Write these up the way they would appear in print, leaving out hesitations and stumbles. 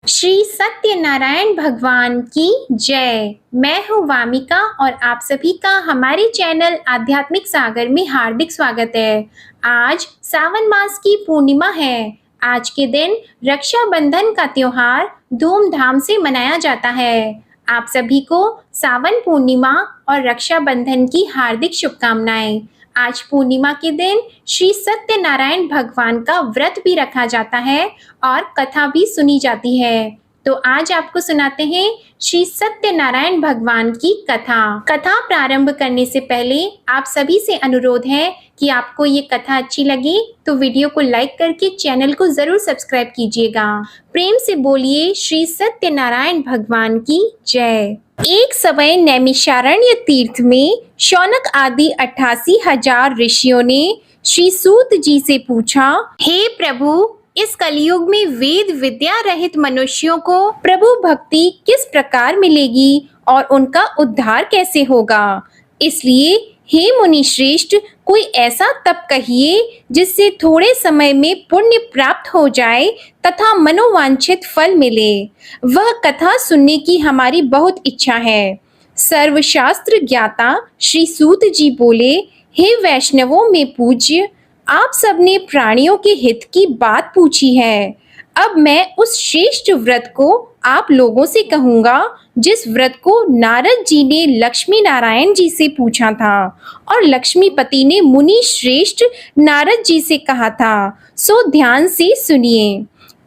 श्री सत्यनारायण भगवान की जय। मैं हूँ वामिका और आप सभी का हमारे चैनल आध्यात्मिक सागर में हार्दिक स्वागत है। आज सावन मास की पूर्णिमा है। आज के दिन रक्षाबंधन का त्योहार धूमधाम से मनाया जाता है। आप सभी को सावन पूर्णिमा और रक्षाबंधन की हार्दिक शुभकामनाएं। आज पूर्णिमा के दिन श्री सत्यनारायण भगवान का व्रत भी रखा जाता है और कथा भी सुनी जाती है। तो आज आपको सुनाते हैं श्री सत्यनारायण भगवान की कथा प्रारंभ करने से पहले आप सभी से अनुरोध है कि आपको ये कथा अच्छी लगे तो वीडियो को लाइक करके चैनल को जरूर सब्सक्राइब कीजिएगा। प्रेम से बोलिए श्री सत्यनारायण भगवान की जय। एक समय नैमिषारण्य तीर्थ में शौनक आदि 88,000 ऋषियों ने श्री सूत जी से पूछा, हे प्रभु, इस कलयुग में वेद विद्या रहित मनुष्यों को प्रभु भक्ति किस प्रकार मिलेगी और उनका उद्धार कैसे होगा। इसलिए हे मुनि श्रेष्ठ, कोई ऐसा तप कहिए जिससे थोड़े समय में पुण्य प्राप्त हो जाए तथा मनोवांछित फल मिले। वह कथा सुनने की हमारी बहुत इच्छा है। सर्वशास्त्र ज्ञाता श्री सूत जी बोले, हे वैष्णवों में पूज्य, आप सबने प्राणियों के हित की बात पूछी है। अब मैं उस श्रेष्ठ व्रत को आप लोगों से कहूंगा जिस व्रत को नारद जी ने लक्ष्मी नारायण जी से पूछा था और लक्ष्मीपति ने मुनि श्रेष्ठ नारद जी से कहा था। सो ध्यान से सुनिए।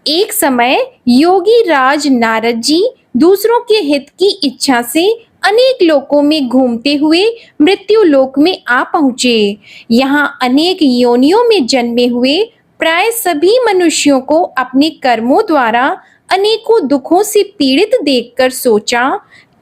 एक समय योगी राज नारद जी दूसरों के हित की इच्छा से अनेक लोकों में घूमते हुए मृत्यु लोक में आ पहुँचे। यहाँ अनेक योनियों में जन्मे हुए प्राय सभी मनुष्यों को अपने कर्मों द्वारा अनेकों दुखों से पीड़ित देखकर सोचा,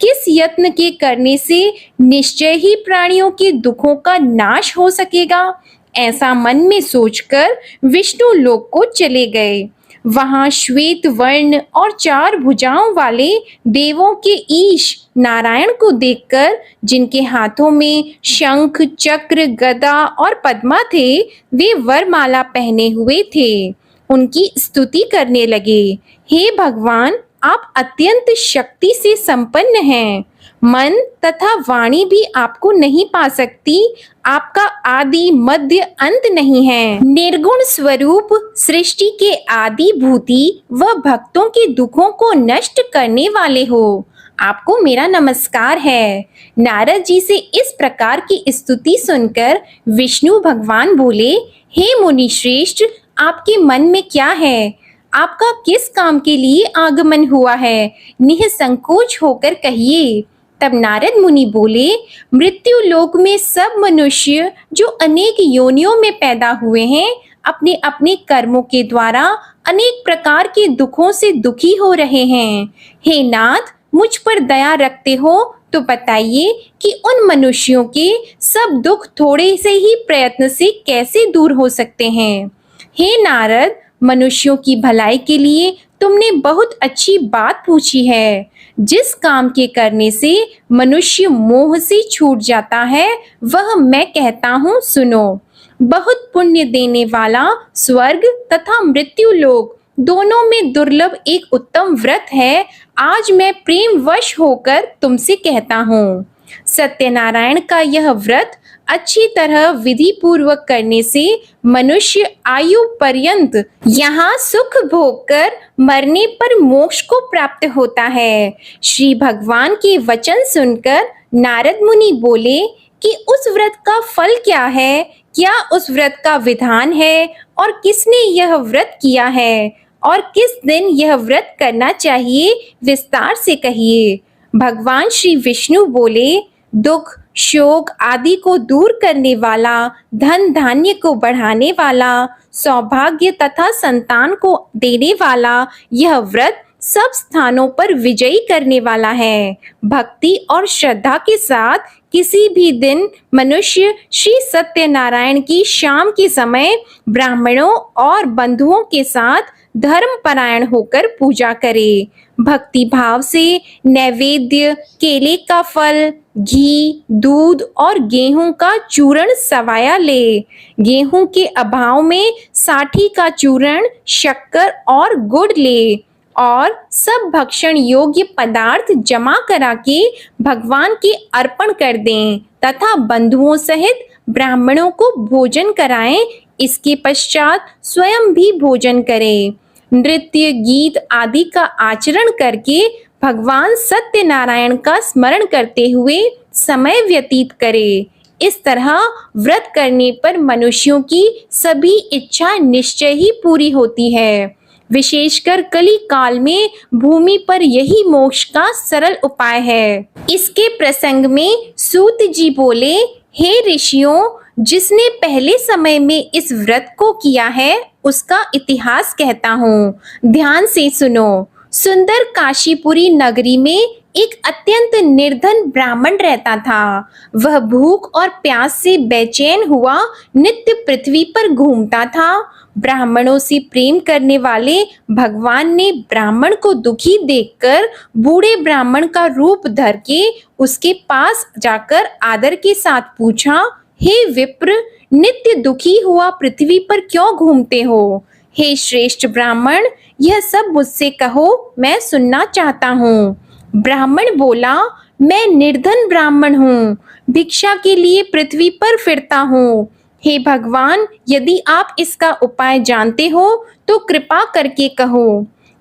किस यत्न के करने से निश्चय ही प्राणियों के दुखों का नाश हो सकेगा। ऐसा मन में सोचकर विष्णु लोक को चले गए। वहां श्वेत वर्ण और 4 भुजाओं वाले देवों के ईश नारायण को देखकर, जिनके हाथों में शंख चक्र गदा और पद्मा थे, वे वरमाला पहने हुए थे, उनकी स्तुति करने लगे। हे भगवान, आप अत्यंत शक्ति से संपन्न हैं। मन तथा वाणी भी आपको नहीं पा सकती। आपका आदि मध्य अंत नहीं है। निर्गुण स्वरूप सृष्टि के आदि भूति व भक्तों के दुखों को नष्ट करने वाले हो। आपको मेरा नमस्कार है। नारद जी से इस प्रकार की स्तुति सुनकर विष्णु भगवान बोले, हे मुनि श्रेष्ठ, आपके मन में क्या है? आपका किस काम के लिए आगमन हुआ है? निःसंकोच होकर कहिए। तब नारद मुनि बोले, मृत्यु लोक में सब मनुष्य जो अनेक योनियों में पैदा हुए हैं, अपने अपने कर्मों के द्वारा अनेक प्रकार के दुखों से दुखी हो रहे हैं। हे नाथ, मुझ पर दया रखते हो तो बताइए कि उन मनुष्यों के सब दुख थोड़े से ही प्रयत्न से कैसे दूर हो सकते हैं। हे नारद, मनुष्यों की भलाई के लिए तुमने बहुत अच्छी बात पूछी है। जिस काम के करने से मनुष्य मोह से छूट जाता है, वह मैं कहता हूँ, सुनो। बहुत पुण्य देने वाला स्वर्ग तथा मृत्यु लोक दोनों में दुर्लभ एक उत्तम व्रत है। आज मैं प्रेम वश होकर तुमसे कहता हूँ। सत्यनारायण का यह व्रत अच्छी तरह विधि पूर्वक करने से मनुष्य आयु पर्यंत यहाँ सुख भोग कर मरने पर मोक्ष को प्राप्त होता है। श्री भगवान के वचन सुनकर नारद मुनि बोले कि उस व्रत का फल क्या है? क्या उस व्रत का विधान है और किसने यह व्रत किया है और किस दिन यह व्रत करना चाहिए? विस्तार से कहिए। भगवान श्री विष्णु बोले, दुख शोक आदि को दूर करने वाला, धन धान्य को बढ़ाने वाला, सौभाग्य तथा संतान को देने वाला यह व्रत सब स्थानों पर विजयी करने वाला है। भक्ति और श्रद्धा के साथ किसी भी दिन मनुष्य श्री सत्यनारायण की शाम के समय ब्राह्मणों और बंधुओं के साथ धर्म परायण होकर पूजा करे। भक्ति भाव से नैवेद्य, केले का फल, घी, दूध और गेहूं का चूर्ण सवाया ले। गेहूं के अभाव में साठी का चूर्ण, शक्कर और गुड़ ले। और सब भक्षण योग्य पदार्थ जमा करा के भगवान के अर्पण कर दें तथा बंधुओं सहित ब्राह्मणों को भोजन कराएं। इसके पश्चात स्वयं भी भोजन करें। नृत्य गीत आदि का आचरण करके भगवान सत्यनारायण का स्मरण करते हुए समय व्यतीत करे। इस तरह व्रत करने पर मनुष्यों की सभी इच्छा निश्चय ही पूरी होती है। विशेषकर कली काल में भूमि पर यही मोक्ष का सरल उपाय है। इसके प्रसंग में सूत जी बोले, हे ऋषियों, जिसने पहले समय में इस व्रत को किया है उसका इतिहास कहता हूँ, ध्यान से सुनो। सुंदर काशीपुरी नगरी में एक अत्यंत निर्धन ब्राह्मण रहता था। वह भूख और प्यास से बेचैन हुआ नित्य पृथ्वी पर घूमता था। ब्राह्मणों से प्रेम करने वाले भगवान ने ब्राह्मण को दुखी देखकर बूढ़े ब्राह्मण का रूप धर के उसके पास जाकर आदर के साथ पूछा, हे विप्र, नित्य दुखी हुआ पृथ्वी पर क्यों घूमते हो? हे श्रेष्ठ ब्राह्मण, यह सब मुझसे कहो, मैं सुनना चाहता हूँ। ब्राह्मण बोला, मैं निर्धन ब्राह्मण हूँ, भिक्षा के लिए पृथ्वी पर फिरता हूँ। हे भगवान, यदि आप इसका उपाय जानते हो तो कृपा करके कहो।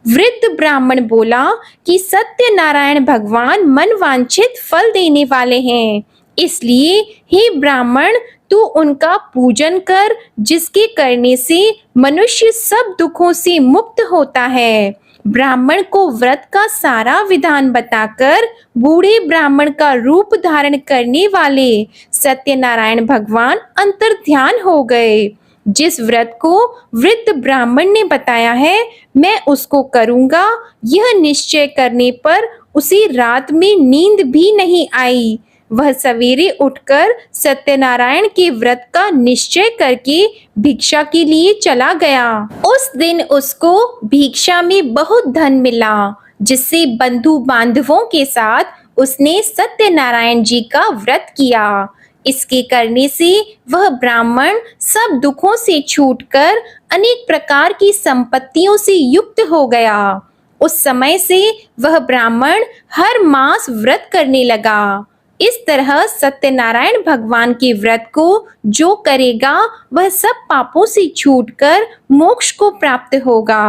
वृद्ध ब्राह्मण बोला कि सत्यनारायण भगवान मन वांछित फल देने वाले हैं, इसलिए हे ब्राह्मण, तू उनका पूजन कर, जिसके करने से मनुष्य सब दुखों से मुक्त होता है। ब्राह्मण को व्रत का सारा विधान बताकर बूढ़े ब्राह्मण का रूप धारण करने वाले सत्यनारायण भगवान अंतर्ध्यान हो गए। जिस व्रत को वृद्ध ब्राह्मण ने बताया है मैं उसको करूंगा, यह निश्चय करने पर उसे रात में नींद भी नहीं आई। वह सवेरे उठकर सत्यनारायण के व्रत का निश्चय करके भिक्षा के लिए चला गया। उस दिन उसको भिक्षा में बहुत धन मिला, जिससे बंधु बांधवों के साथ उसने सत्यनारायण जी का व्रत किया। इसके करने से वह ब्राह्मण सब दुखों से छूटकर अनेक प्रकार की संपत्तियों से युक्त हो गया। उस समय से वह ब्राह्मण हर मास व्रत करने लगा। इस तरह सत्यनारायण भगवान के व्रत को जो करेगा वह सब पापों से छूटकर मोक्ष को प्राप्त होगा।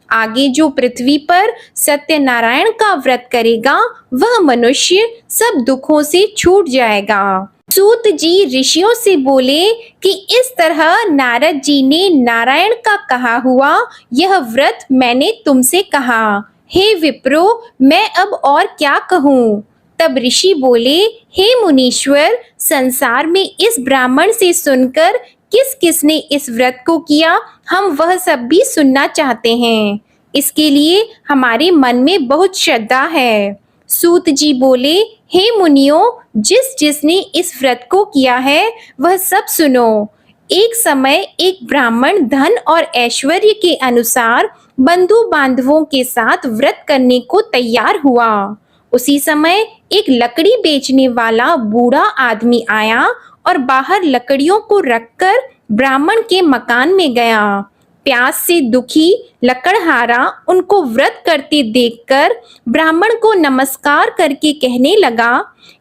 आगे जो पृथ्वी पर सत्यनारायण का व्रत करेगा वह मनुष्य सब दुखों से छूट जाएगा। सूत जी ऋषियों से बोले कि इस तरह नारद जी ने नारायण का कहा हुआ यह व्रत मैंने तुमसे कहा। हे विप्रो, मैं अब और क्या कहूँ? तब ऋषि बोले, हे मुनीश्वर, संसार में इस ब्राह्मण से सुनकर किस किसने इस व्रत को किया हम वह सब भी सुनना चाहते हैं। इसके लिए हमारे मन में बहुत श्रद्धा है। सूत जी बोले, हे मुनियों, जिसने इस व्रत को किया है वह सब सुनो। एक समय एक ब्राह्मण धन और ऐश्वर्य के अनुसार बंधु बांधवों के साथ व्रत करने को तैयार हुआ। उसी समय एक लकड़ी बेचने वाला बूढ़ा आदमी आया और बाहर लकड़ियों को रखकर ब्राह्मण के मकान में गया। प्यास से दुखी लकड़हारा उनको व्रत करते देखकर ब्राह्मण को नमस्कार करके कहने लगा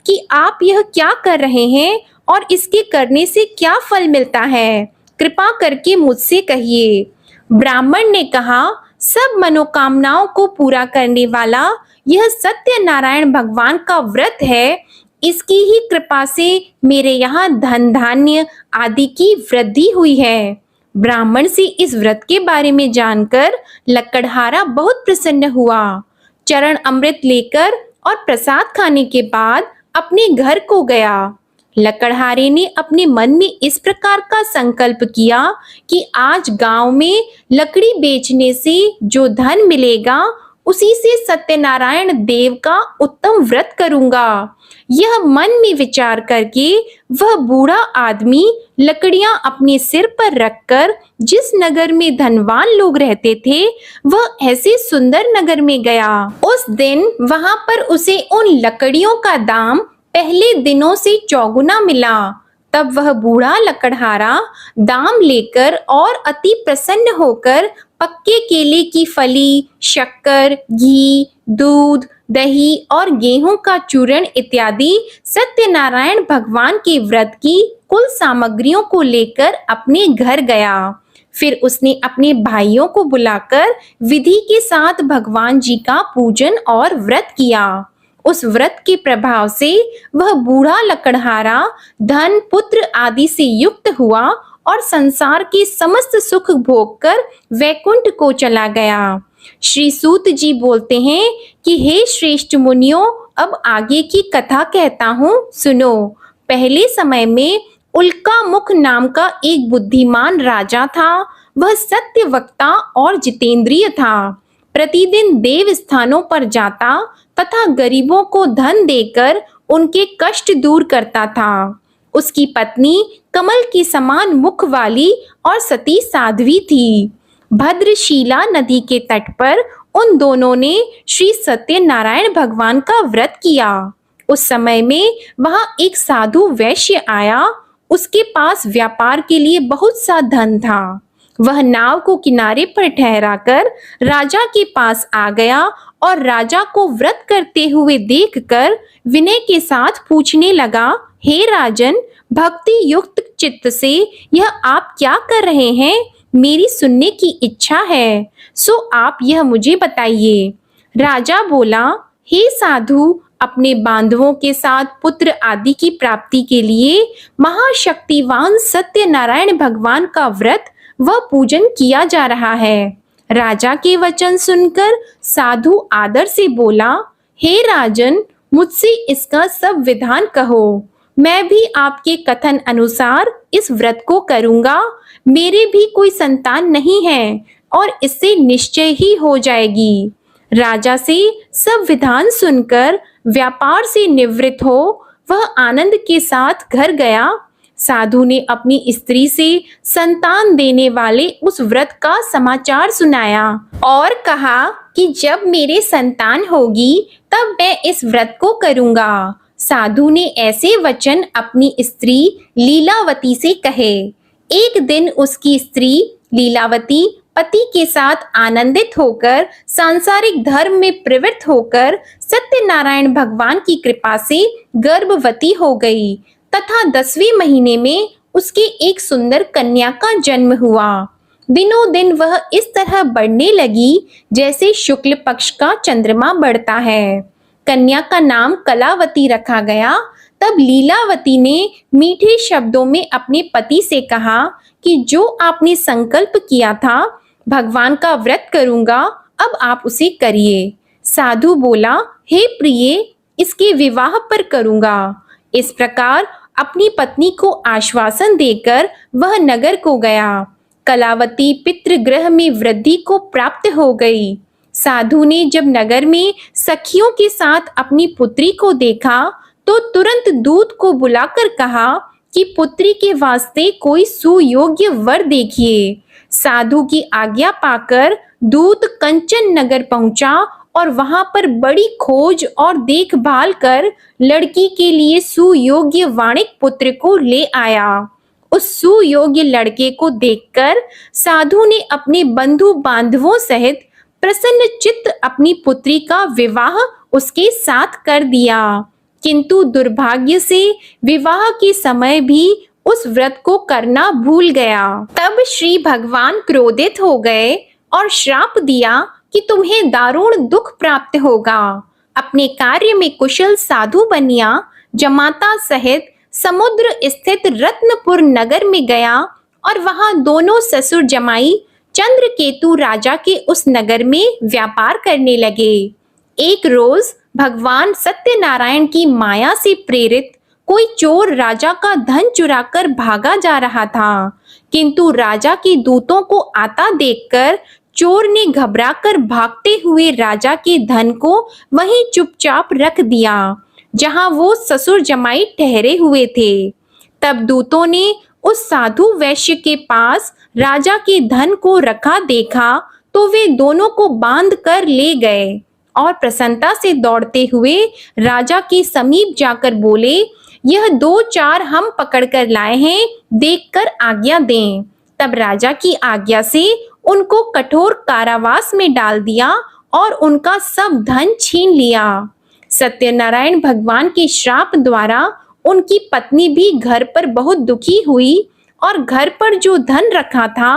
कि आप यह क्या कर रहे हैं और इसके करने से क्या फल मिलता है, कृपा करके मुझसे कहिए। ब्राह्मण ने कहा, सब मनोकामनाओं को पूरा करने वाला यह सत्यनारायण भगवान का व्रत है। इसकी ही कृपा से मेरे यहाँ धन धान्य आदि की वृद्धि हुई है। ब्राह्मण से इस व्रत के बारे में जानकर लकड़हारा बहुत प्रसन्न हुआ। चरण अमृत लेकर और प्रसाद खाने के बाद अपने घर को गया। लकड़हारे ने अपने मन में इस प्रकार का संकल्प किया कि आज गांव में लकड़ी बेचने से जो धन मिलेगा उसी से सत्यनारायण देव का उत्तम व्रत करूंगा। यह मन में विचार करके वह बूढ़ा आदमी लकड़ियां अपने सिर पर रखकर जिस नगर में धनवान लोग रहते थे वह ऐसे सुंदर नगर में गया। उस दिन वहां पर उसे उन लकड़ियों का दाम पहले दिनों से चौगुना मिला। तब वह बूढ़ा लकड़हारा दाम लेकर और अति प्रसन्न होकर पक्के केले की फली, शक्कर, घी, दूध, दही और गेहूं का चूर्ण इत्यादि सत्यनारायण भगवान के व्रत की कुल सामग्रियों को लेकर अपने घर गया। फिर उसने अपने भाइयों को बुलाकर विधि के साथ भगवान जी का पूजन और व्रत किया। उस व्रत के प्रभाव से वह बूढ़ा लकड़हारा धन, पुत्र आदि से युक्त हुआ और संसार के समस्त सुख भोग कर वैकुंठ को चला गया। श्री सूत जी बोलते हैं कि हे श्रेष्ठ मुनियों, अब आगे की कथा कहता हूँ, सुनो। पहले समय में उल्कामुख नाम का एक बुद्धिमान राजा था। वह सत्य वक्ता और जितेंद्रिय था। प्रतिदिन देव स्थानों पर जाता तथा गरीबों को धन देकर उनके कष्ट दूर करता था। उसकी पत्नी कमल के समान मुख वाली और सती साध्वी थी। भद्रशीला नदी के तट पर उन दोनों ने श्री सत्यनारायण भगवान का व्रत किया। उस समय में वहां एक साधु वैश्य आया। उसके पास व्यापार के लिए बहुत सा धन था। वह नाव को किनारे पर ठहराकर राजा के पास आ गया और राजा को व्रत करते हुए देखकर विनय के साथ पूछने लगा, हे राजन, भक्ति युक्त चित्त से यह आप क्या कर रहे हैं? मेरी सुनने की इच्छा है, सो आप यह मुझे बताइए। राजा बोला, हे साधु, अपने बांधवों के साथ पुत्र आदि की प्राप्ति के लिए महाशक्तिवान सत्यनारायण भगवान का व्रत व पूजन किया जा रहा है। राजा के वचन सुनकर साधु आदर से बोला, हे राजन, मुझसे इसका सब विधान कहो। मैं भी आपके कथन अनुसार इस व्रत को करूंगा। मेरे भी कोई संतान नहीं है और इससे निश्चय ही हो जाएगी। राजा से सब विधान सुनकर व्यापार से निवृत्त हो वह आनंद के साथ घर गया। साधु ने अपनी स्त्री से संतान देने वाले उस व्रत का समाचार सुनाया और कहा कि जब मेरे संतान होगी तब मैं इस व्रत को करूंगा। साधु ने ऐसे वचन अपनी स्त्री लीलावती से कहे। एक दिन उसकी स्त्री लीलावती पति के साथ आनंदित होकर सांसारिक धर्म में प्रवृत्त होकर सत्यनारायण भगवान की कृपा से गर्भवती हो गई तथा 10वें महीने में उसके एक सुंदर कन्या का जन्म हुआ। दिनों दिन वह इस तरह बढ़ने लगी जैसे शुक्ल पक्ष का चंद्रमा बढ़ता है। कन्या का नाम कलावती रखा गया। तब लीलावती ने मीठे शब्दों में अपने पति से कहा कि जो आपने संकल्प किया था भगवान का व्रत करूंगा, अब आप उसे करिए। साधु बोला, हे प्रिय, इसके विवाह पर करूंगा। इस प्रकार अपनी पत्नी को आश्वासन देकर वह नगर को गया। कलावती पितृगृह में वृद्धि को प्राप्त हो गई। साधु ने जब नगर में सखियों के साथ अपनी पुत्री को देखा तो तुरंत दूत को बुलाकर कहा कि पुत्री के वास्ते कोई सुयोग्य वर देखिए। साधु की आज्ञा पाकर दूत कंचन नगर पहुंचा और वहां पर बड़ी खोज और देखभाल कर लड़की के लिए सुयोग्य वाणिक पुत्र को ले आया। उस सुयोग्य लड़के को देखकर साधु ने अपने बंधु बांधवों सहित प्रसन्न चित्त अपनी पुत्री का विवाह उसके साथ कर दिया। किंतु दुर्भाग्य से विवाह के समय भी उस व्रत को करना भूल गया। तब श्री भगवान क्रोधित हो गए और श्राप दिया कि तुम्हें दारुण दुख प्राप्त होगा। अपने कार्य में कुशल साधु बनिया जमाता सहित समुद्र स्थित रत्नपुर नगर में गया और वहां दोनों ससुर जमाई चंद्रकेतु राजा के उस नगर में व्यापार करने लगे। एक रोज भगवान सत्यनारायण की माया से प्रेरित कोई चोर राजा का धन चुराकर भागा जा रहा था, किंतु राजा के दूतों को आता देखकर चोर ने घबराकर भागते हुए राजा के धन को वहीं चुपचाप रख दिया जहां वो ससुर जमाई ठहरे हुए थे। तब दूतों ने उस साधु वैश्य के पास राजा के धन को रखा देखा तो वे दोनों को बांध कर ले गए और प्रसन्नता से दौड़ते हुए राजा के समीप जाकर बोले, यह 2-4 हम पकड़ कर लाए हैं, देखकर आज्ञा दें। तब राजा की आज्ञा से उनको कठोर कारावास में डाल दिया और उनका सब धन छीन लिया। सत्यनारायण भगवान के श्राप द्वारा उनकी पत्नी भी घर पर बहुत दुखी हुई और घर पर जो धन रखा था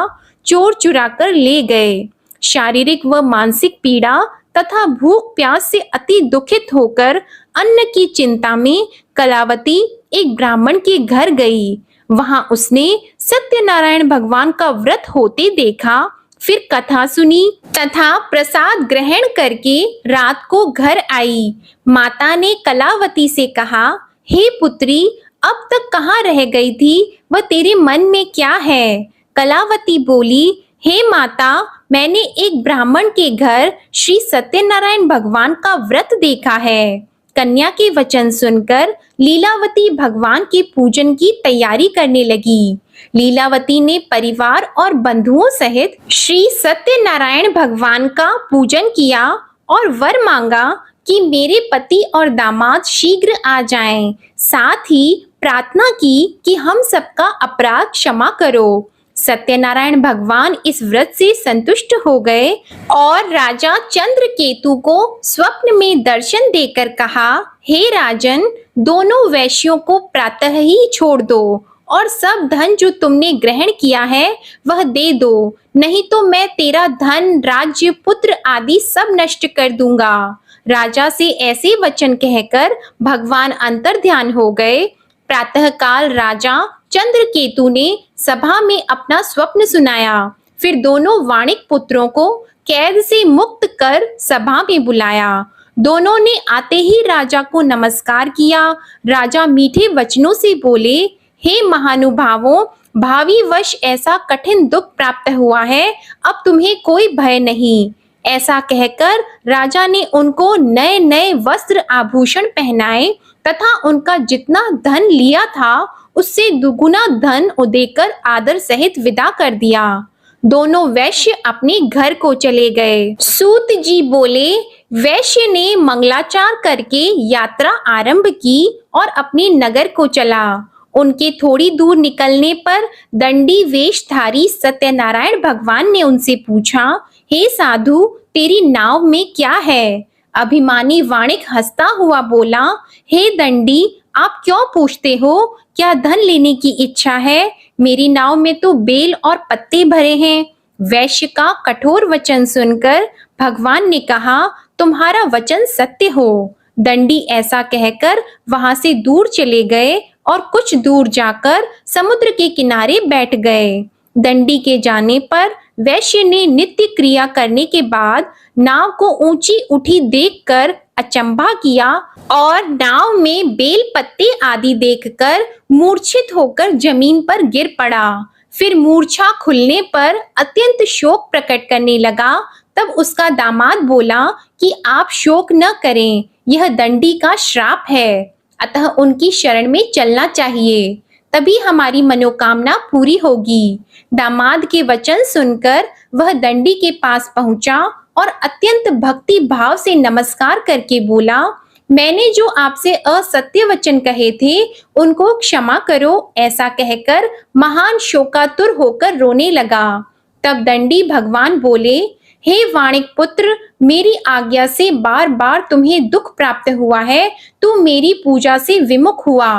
चोर चुरा कर ले गए। शारीरिक व मानसिक पीड़ा तथा भूख प्यास से अति दुखित होकर अन्न की चिंता में कलावती एक ब्राह्मण के घर गई। वहां उसने सत्यनारायण भगवान का व्रत होते देखा, फिर कथा सुनी तथा प्रसाद ग्रहण करके रात को घर आई। माता ने कलावती से कहा, हे पुत्री, अब तक कहाँ रह गई थी व तेरे मन में क्या है? कलावती बोली, हे माता, मैंने एक ब्राह्मण के घर श्री सत्यनारायण भगवान का व्रत देखा है। कन्या के वचन सुनकर लीलावती भगवान के पूजन की तैयारी करने लगी। लीलावती ने परिवार और बंधुओं सहित श्री सत्यनारायण भगवान का पूजन किया और वर मांगा कि मेरे पति और दामाद शीघ्र आ जाएं। साथ ही प्रार्थना की कि हम सबका अपराध क्षमा करो। सत्यनारायण भगवान इस व्रत से संतुष्ट हो गए और राजा चंद्रकेतु को स्वप्न में दर्शन देकर कहा, हे राजन, दोनों वैश्यों को प्रातः ही छोड़ दो और सब धन जो तुमने ग्रहण किया है वह दे दो, नहीं तो मैं तेरा धन, राज्य, पुत्र आदि सब नष्ट कर दूंगा। राजा से ऐसे वचन कहकर भगवान अंतर्ध्यान हो गए। प्रातःकाल राजा चंद्रकेतु ने सभा में अपना स्वप्न सुनाया। फिर दोनों वाणिक पुत्रों को कैद से मुक्त कर सभा में बुलाया। दोनों ने आते ही राजा को नमस्कार किया। राजा मीठे वचनों से बोले, हे महानुभावों, भावी वश ऐसा कठिन दुख प्राप्त हुआ है, अब तुम्हें कोई भय नहीं। ऐसा कहकर राजा ने उनको नए नए वस्त्र आभूषण पहनाए तथा उनका जितना धन लिया था उससे दुगुना धन देकर आदर सहित विदा कर दिया। दोनों वैश्य अपने घर को चले गए। सूत जी बोले, वैश्य ने मंगलाचार करके यात्रा आरंभ की और अपने नगर को चला। उनके थोड़ी दूर निकलने पर दंडी वेशधारी सत्यनारायण भगवान ने उनसे पूछा, हे साधु, तेरी नाव में क्या है? अभिमानी वाणिक हंसता हुआ बोला, हे दंडी, आप क्यों पूछते हो? क्या धन लेने की इच्छा है? मेरी नाव में तो बेल और पत्ते भरे हैं। वैश्य का कठोर वचन सुनकर भगवान ने कहा, तुम्हारा वचन सत्य हो। दंडी ऐसा कहकर वहां से दूर चले गए और कुछ दूर जाकर समुद्र के किनारे बैठ गए। दंडी के जाने पर वैश्य ने नित्य क्रिया करने के बाद नाव को ऊंची उठी देखकर अचंभा किया और नाव में बेल पत्ते आदि देखकर मूर्छित होकर जमीन पर गिर पड़ा। फिर मूर्छा खुलने पर अत्यंत शोक प्रकट करने लगा। तब उसका दामाद बोला कि आप शोक न करें, यह दंडी का श्राप है, अतः उनकी शरण में चलना चाहिए, तभी हमारी मनोकामना पूरी होगी। दामाद के वचन सुनकर वह दंडी के पास पहुंचा और अत्यंत भक्ति भाव से नमस्कार करके बोला, मैंने जो आपसे असत्य वचन कहे थे उनको क्षमा करो। ऐसा कहकर महान शोकातुर होकर रोने लगा। तब दंडी भगवान बोले, हे वाणिक पुत्र, मेरी आज्ञा से बार बार तुम्हें दुख प्राप्त हुआ है, तू मेरी पूजा से विमुख हुआ।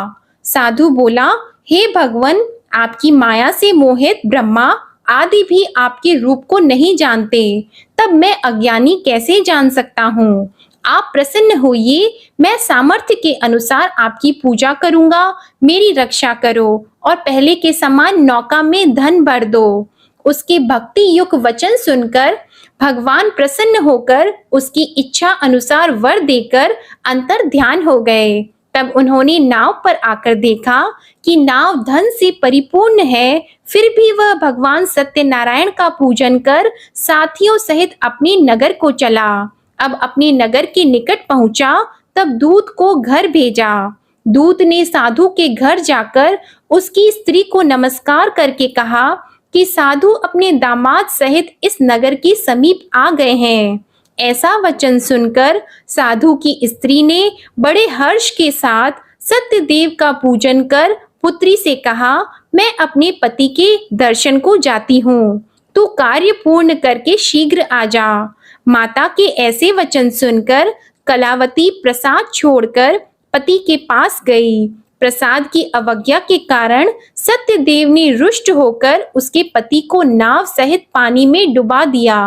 साधु बोला, हे भगवान, आपकी माया से मोहित ब्रह्मा आदि भी आपके रूप को नहीं जानते, तब मैं अज्ञानी कैसे जान सकता हूँ? आप प्रसन्न होइए, मैं सामर्थ्य के अनुसार आपकी पूजा करूंगा। मेरी रक्षा करो और पहले के समान नौका में धन भर दो। उसके भक्ति युक्त वचन सुनकर भगवान प्रसन्न होकर उसकी इच्छा अनुसार वर देकर अंतर ध्यान हो गए। तब उन्होंने नाव पर आकर देखा कि नाव धन से परिपूर्ण है, फिर भी वह भगवान सत्यनारायण का पूजन कर साथियों सहित अपने नगर को चला। अब अपने नगर के निकट पहुंचा, तब दूत को घर भेजा। दूत ने साधु के घर जाकर उसकी स्त्री को नमस्कार करके कहा कि साधु अपने दामाद सहित इस नगर के समीप आ गए हैं। ऐसा वचन सुनकर साधु की स्त्री ने बड़े हर्ष के साथ सत्यदेव का पूजन कर पुत्री से कहा, मैं अपने पति के दर्शन को जाती हूँ, तू कार्य पूर्ण करके शीघ्र आ जा। माता के ऐसे वचन सुनकर कलावती प्रसाद छोड़कर पति के पास गई। प्रसाद की अवज्ञा के कारण सत्यदेव ने रुष्ट होकर उसके पति को नाव सहित पानी में डुबा दिया।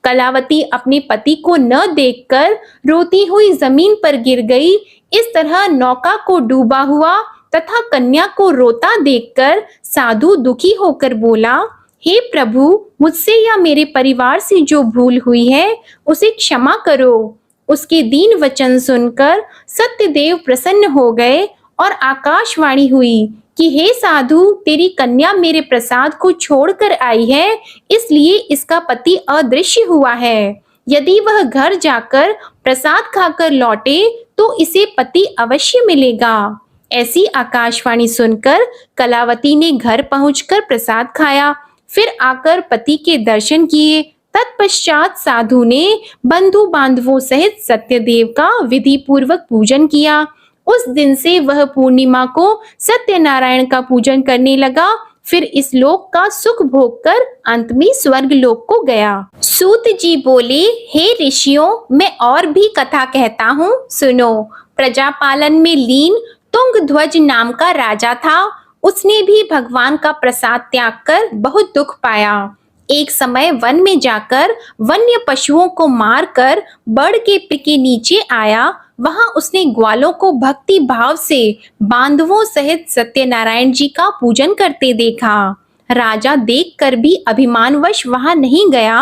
कलावती अपने पति को न देखकर रोती हुई जमीन पर गिर गई। इस तरह नौका को डूबा हुआ तथा कन्या को रोता देखकर साधु दुखी होकर बोला, हे प्रभु, मुझसे या मेरे परिवार से जो भूल हुई है उसे क्षमा करो। उसके दीन वचन सुनकर सत्यदेव प्रसन्न हो गए और आकाशवाणी हुई कि हे साधु, तेरी कन्या मेरे प्रसाद को छोड़कर आई है, इसलिए इसका पति अदृश्य हुआ है। यदि वह घर जाकर प्रसाद खाकर लौटे तो इसे पति अवश्य मिलेगा। ऐसी आकाशवाणी सुनकर कलावती ने घर पहुंचकर प्रसाद खाया, फिर आकर पति के दर्शन किए। तत्पश्चात साधु ने बंधु बांधवों सहित सत्यदेव का विधि पूर्वक पूजन किया। उस दिन से वह पूर्णिमा को सत्यनारायण का पूजन करने लगा। फिर इस लोक का सुख भोग कर अंत में स्वर्ग लोक को गया। सूत जी बोले, हे ऋषियों, मैं और भी कथा कहता हूँ, सुनो। प्रजापालन में लीन तुंगध्वज नाम का राजा था। उसने भी भगवान का प्रसाद त्याग कर बहुत दुख पाया। एक समय वन में जाकर वन्य पशुओं को मारकर बड़ के पेड़ के नीचे आया। वहां उसने ग्वालों को भक्ति भाव से बांधवों सहित सत्यनारायण जी का पूजन करते देखा। राजा देखकर भी अभिमानवश वहां नहीं गया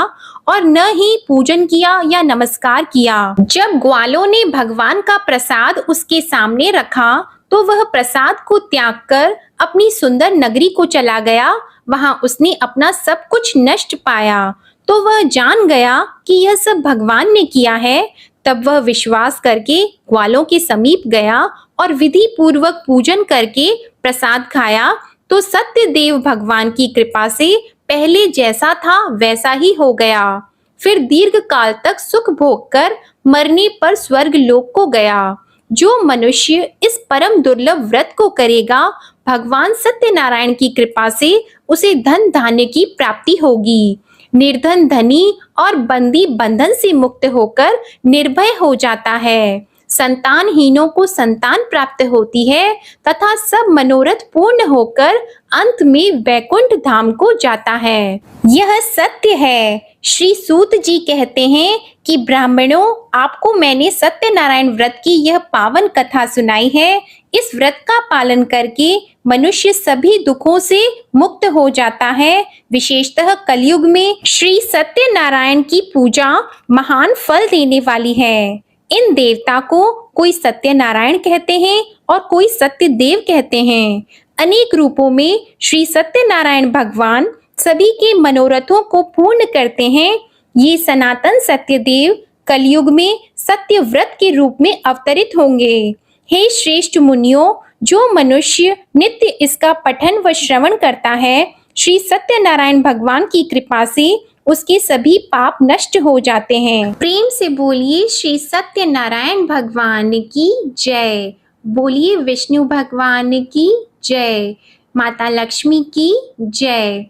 और न ही पूजन किया या नमस्कार किया। जब ग्वालों ने भगवान का प्रसाद उसके सामने रखा तो वह प्रसाद को त्याग कर अपनी सुंदर नगरी को चला गया। वहां उसने अपना सब कुछ नष्ट पाया तो वह जान गया कि यह सब भगवान ने किया है। तब वह विश्वास करके ग्वालों के समीप गया और विधि पूर्वक पूजन करके प्रसाद खाया तो सत्यदेव भगवान की कृपा से पहले जैसा था वैसा ही हो गया। फिर दीर्घ काल तक सुख भोग कर मरने पर स्वर्ग लोक को गया। जो मनुष्य इस परम दुर्लभ व्रत को करेगा, भगवान सत्यनारायण की कृपा से उसे धन धान्य की प्राप्ति होगी। निर्धन धनी और बंदी बंधन से मुक्त होकर निर्भय हो जाता है। संतानहीनों को संतान प्राप्त होती है तथा सब मनोरथ पूर्ण होकर अंत में वैकुंठ धाम को जाता है। यह सत्य है। श्री सूत जी कहते हैं कि ब्राह्मणों, आपको मैंने सत्यनारायण व्रत की यह पावन कथा सुनाई है। इस व्रत का पालन करके मनुष्य सभी दुखों से मुक्त हो जाता है। विशेषतः कलयुग में श्री सत्यनारायण की पूजा महान फल देने वाली है। इन देवता को कोई सत्यनारायण कहते हैं और कोई सत्यदेव कहते हैं। अनेक रूपों में श्री सत्यनारायण भगवान सभी के मनोरथों को पूर्ण करते हैं। ये सनातन सत्यदेव कलयुग में सत्य व्रत के रूप में अवतरित होंगे। हे श्रेष्ठ मुनियों, जो मनुष्य नित्य इसका पठन व श्रवण करता है, श्री सत्यनारायण भगवान की कृपा से उसके सभी पाप नष्ट हो जाते हैं। प्रेम से बोलिए श्री सत्यनारायण भगवान की जय। बोलिए विष्णु भगवान की जय। माता लक्ष्मी की जय।